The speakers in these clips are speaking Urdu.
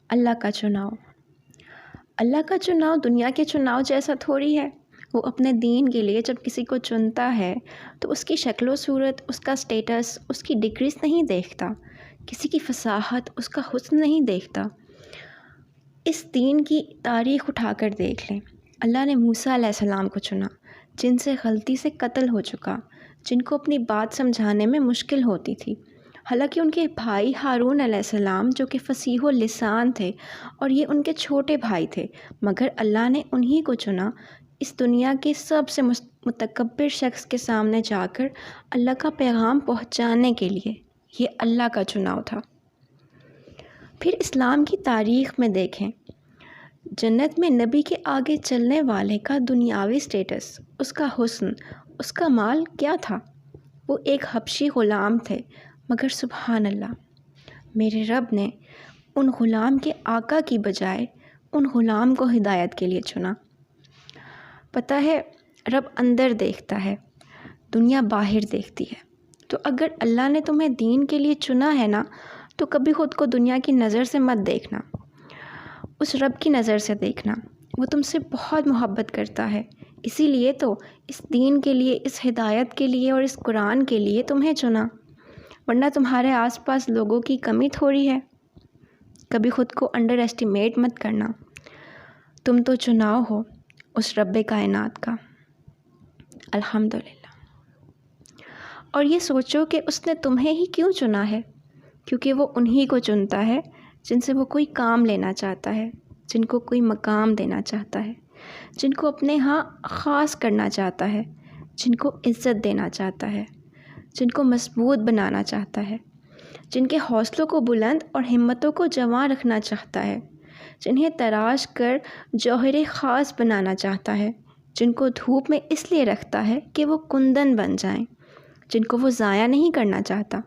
اللہ کا چناؤ۔ اللہ کا چناؤ دنیا کے چناؤ جیسا تھوڑی ہے۔ وہ اپنے دین کے لیے جب کسی کو چنتا ہے تو اس کی شکل و صورت، اس کا سٹیٹس، اس کی ڈگریز نہیں دیکھتا، کسی کی فصاحت، اس کا حسن نہیں دیکھتا۔ اس دین کی تاریخ اٹھا کر دیکھ لیں۔ اللہ نے موسیٰ علیہ السلام کو چنا، جن سے غلطی سے قتل ہو چکا، جن کو اپنی بات سمجھانے میں مشکل ہوتی تھی۔ حالانکہ ان کے بھائی ہارون علیہ السلام جو کہ فصیح اللسان تھے اور یہ ان کے چھوٹے بھائی تھے، مگر اللہ نے انہی کو چنا اس دنیا کے سب سے متکبر شخص کے سامنے جا کر اللہ کا پیغام پہنچانے کے لیے۔ یہ اللہ کا چناؤ تھا۔ پھر اسلام کی تاریخ میں دیکھیں، جنت میں نبی کے آگے چلنے والے کا دنیاوی سٹیٹس، اس کا حسن، اس کا مال کیا تھا؟ وہ ایک حبشی غلام تھے، مگر سبحان اللہ، میرے رب نے ان غلام کے آقا کی بجائے ان غلام کو ہدایت کے لیے چنا۔ پتہ ہے، رب اندر دیکھتا ہے، دنیا باہر دیکھتی ہے۔ تو اگر اللہ نے تمہیں دین کے لیے چنا ہے نا، تو کبھی خود کو دنیا کی نظر سے مت دیکھنا، اس رب کی نظر سے دیکھنا۔ وہ تم سے بہت محبت کرتا ہے، اسی لیے تو اس دین کے لیے، اس ہدایت کے لیے اور اس قرآن کے لیے تمہیں چنا، ورنہ تمہارے آس پاس لوگوں کی کمی تھوڑی ہے۔ کبھی خود کو انڈر ایسٹیمیٹ مت کرنا، تم تو چناؤ ہو اس رب کائنات کا۔ الحمدللہ۔ اور یہ سوچو کہ اس نے تمہیں ہی کیوں چنا ہے؟ کیونکہ وہ انہی کو چنتا ہے جن سے وہ کوئی کام لینا چاہتا ہے، جن کو کوئی مقام دینا چاہتا ہے، جن کو اپنے ہاں خاص کرنا چاہتا ہے، جن کو عزت دینا چاہتا ہے، جن کو مضبوط بنانا چاہتا ہے، جن کے حوصلوں کو بلند اور ہمتوں کو جواں رکھنا چاہتا ہے، جنہیں تراش کر جوہر خاص بنانا چاہتا ہے، جن کو دھوپ میں اس لیے رکھتا ہے کہ وہ کندن بن جائیں، جن کو وہ ضائع نہیں کرنا چاہتا،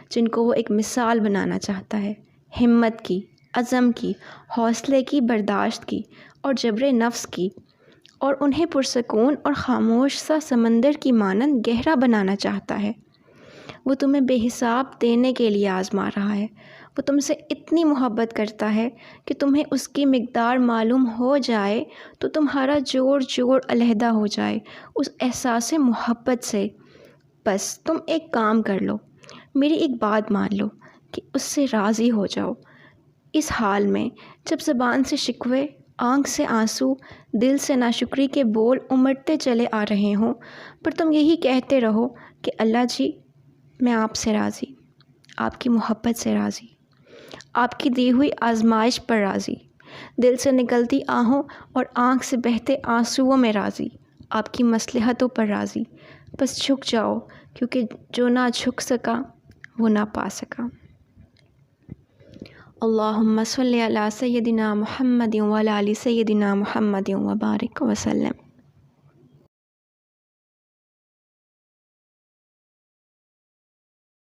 جن کو وہ ایک مثال بنانا چاہتا ہے، ہمت کی، عزم کی، حوصلے کی، برداشت کی اور جبر نفس کی، اور انہیں پرسکون اور خاموش سا سمندر کی مانند گہرا بنانا چاہتا ہے۔ وہ تمہیں بے حساب دینے کے لیے آزما رہا ہے۔ وہ تم سے اتنی محبت کرتا ہے کہ تمہیں اس کی مقدار معلوم ہو جائے تو تمہارا جوڑ جوڑ علیحدہ ہو جائے اس احساس محبت سے۔ بس تم ایک کام کر لو، میری ایک بات مان لو کہ اس سے راضی ہو جاؤ۔ اس حال میں جب زبان سے شکوے، آنکھ سے آنسو، دل سے ناشکری کے بول امڑتے چلے آ رہے ہوں، پر تم یہی کہتے رہو کہ اللہ جی، میں آپ سے راضی، آپ کی محبت سے راضی، آپ کی دی ہوئی آزمائش پر راضی، دل سے نکلتی آہوں اور آنکھ سے بہتے آنسوؤں میں راضی، آپ کی مصلحتوں پر راضی۔ بس جھک جاؤ، کیونکہ جو نہ جھک سکا وہ نہ پا سکا۔ اللہم صلی علی سیدنا محمد وعلی آل سیدنا محمد وبارک وسلم۔